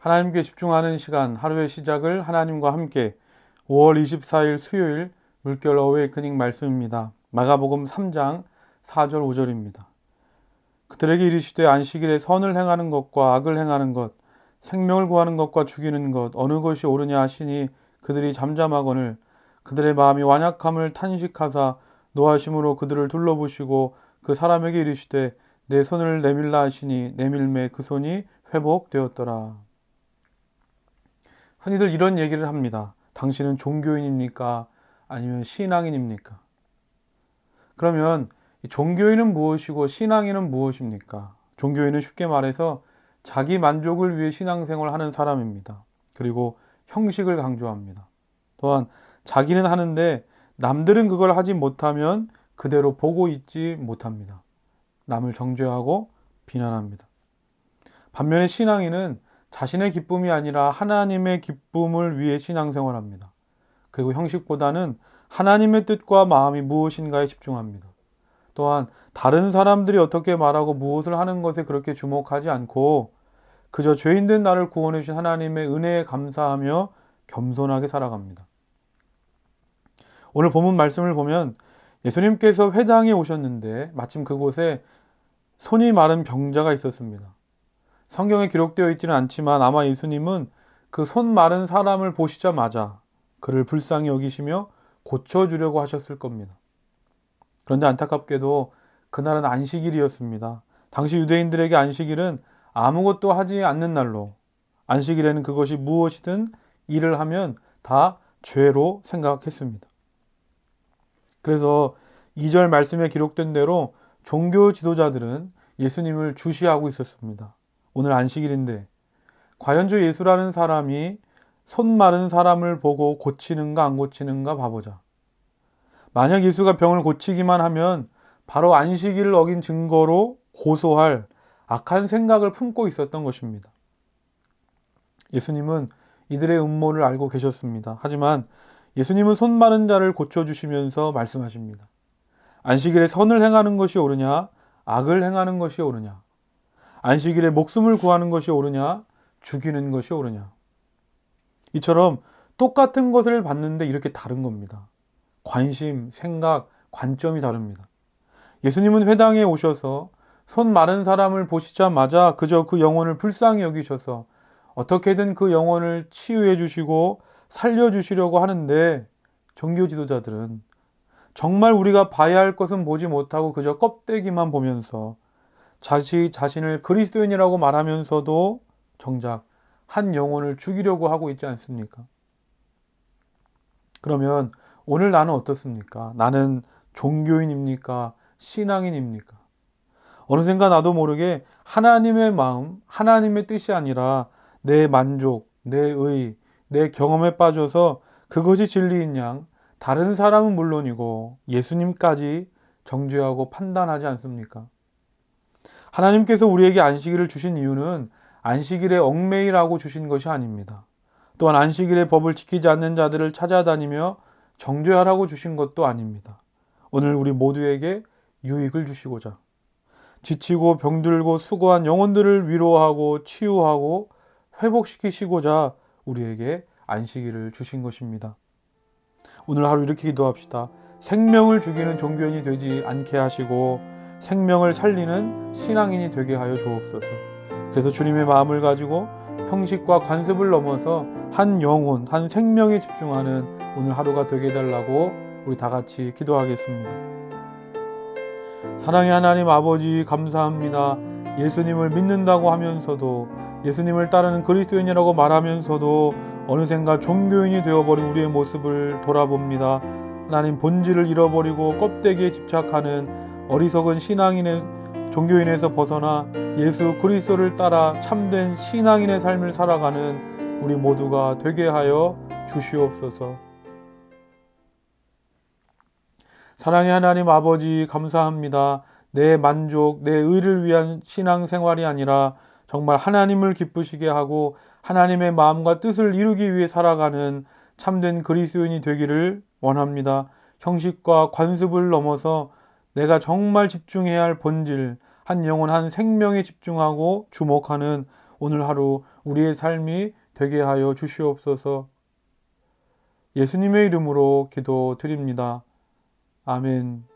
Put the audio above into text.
하나님께 집중하는 시간, 하루의 시작을 하나님과 함께 5월 24일 수요일 물결 어웨이크닝 말씀입니다. 마가복음 3장 4절 5절입니다. 그들에게 이르시되 안식일에 선을 행하는 것과 악을 행하는 것, 생명을 구하는 것과 죽이는 것 어느 것이 옳으냐 하시니 그들이 잠잠하거늘 그들의 마음이 완약함을 탄식하사 노하심으로 그들을 둘러보시고 그 사람에게 이르시되 내 손을 내밀라 하시니 내밀매 그 손이 회복되었더라. 흔히들 이런 얘기를 합니다. 당신은 종교인입니까? 아니면 신앙인입니까? 그러면 종교인은 무엇이고 신앙인은 무엇입니까? 종교인은 쉽게 말해서 자기 만족을 위해 신앙생활을 하는 사람입니다. 그리고 형식을 강조합니다. 또한 자기는 하는데 남들은 그걸 하지 못하면 그대로 보고 있지 못합니다. 남을 정죄하고 비난합니다. 반면에 신앙인은 자신의 기쁨이 아니라 하나님의 기쁨을 위해 신앙생활합니다. 그리고 형식보다는 하나님의 뜻과 마음이 무엇인가에 집중합니다. 또한 다른 사람들이 어떻게 말하고 무엇을 하는 것에 그렇게 주목하지 않고 그저 죄인된 나를 구원해 주신 하나님의 은혜에 감사하며 겸손하게 살아갑니다. 오늘 본문 말씀을 보면 예수님께서 회당에 오셨는데 마침 그곳에 손이 마른 병자가 있었습니다. 성경에 기록되어 있지는 않지만 아마 예수님은 그 손 마른 사람을 보시자마자 그를 불쌍히 여기시며 고쳐주려고 하셨을 겁니다. 그런데 안타깝게도 그날은 안식일이었습니다. 당시 유대인들에게 안식일은 아무것도 하지 않는 날로, 안식일에는 그것이 무엇이든 일을 하면 다 죄로 생각했습니다. 그래서 2절 말씀에 기록된 대로 종교 지도자들은 예수님을 주시하고 있었습니다. 오늘 안식일인데 과연 저 예수라는 사람이 손 마른 사람을 보고 고치는가 안 고치는가 봐보자. 만약 예수가 병을 고치기만 하면 바로 안식일을 어긴 증거로 고소할 악한 생각을 품고 있었던 것입니다. 예수님은 이들의 음모를 알고 계셨습니다. 하지만 예수님은 손 마른 자를 고쳐주시면서 말씀하십니다. 안식일에 선을 행하는 것이 옳으냐, 악을 행하는 것이 옳으냐, 안식일에 목숨을 구하는 것이 옳으냐, 죽이는 것이 옳으냐. 이처럼 똑같은 것을 봤는데 이렇게 다른 겁니다. 관심, 생각, 관점이 다릅니다. 예수님은 회당에 오셔서 손 마른 사람을 보시자마자 그저 그 영혼을 불쌍히 여기셔서 어떻게든 그 영혼을 치유해 주시고 살려주시려고 하는데 종교 지도자들은 정말 우리가 봐야 할 것은 보지 못하고 그저 껍데기만 보면서 자신을 그리스도인이라고 말하면서도 정작 한 영혼을 죽이려고 하고 있지 않습니까? 그러면 오늘 나는 어떻습니까? 나는 종교인입니까? 신앙인입니까? 어느샌가 나도 모르게 하나님의 마음, 하나님의 뜻이 아니라 내 만족, 내 의, 내 경험에 빠져서 그것이 진리인 양 다른 사람은 물론이고 예수님까지 정죄하고 판단하지 않습니까? 하나님께서 우리에게 안식일을 주신 이유는 안식일에 얽매이라고 주신 것이 아닙니다. 또한 안식일의 법을 지키지 않는 자들을 찾아다니며 정죄하라고 주신 것도 아닙니다. 오늘 우리 모두에게 유익을 주시고자 지치고 병들고 수고한 영혼들을 위로하고 치유하고 회복시키시고자 우리에게 안식일을 주신 것입니다. 오늘 하루 이렇게 기도합시다. 생명을 죽이는 종교인이 되지 않게 하시고 생명을 살리는 신앙인이 되게 하여 주옵소서. 그래서 주님의 마음을 가지고 형식과 관습을 넘어서 한 영혼, 한 생명에 집중하는 오늘 하루가 되게 해달라고 우리 다 같이 기도하겠습니다. 사랑의 하나님 아버지 감사합니다. 예수님을 믿는다고 하면서도 예수님을 따르는 그리스도인이라고 말하면서도 어느샌가 종교인이 되어버린 우리의 모습을 돌아봅니다. 하나님 본질을 잃어버리고 껍데기에 집착하는 어리석은 종교인에서 벗어나 예수 그리스도를 따라 참된 신앙인의 삶을 살아가는 우리 모두가 되게 하여 주시옵소서. 사랑의 하나님 아버지 감사합니다. 내 만족, 내 의를 위한 신앙생활이 아니라 정말 하나님을 기쁘시게 하고 하나님의 마음과 뜻을 이루기 위해 살아가는 참된 그리스도인이 되기를 원합니다. 형식과 관습을 넘어서 내가 정말 집중해야 할 본질, 한 영혼, 한 생명에 집중하고 주목하는 오늘 하루 우리의 삶이 되게 하여 주시옵소서. 예수님의 이름으로 기도드립니다. 아멘.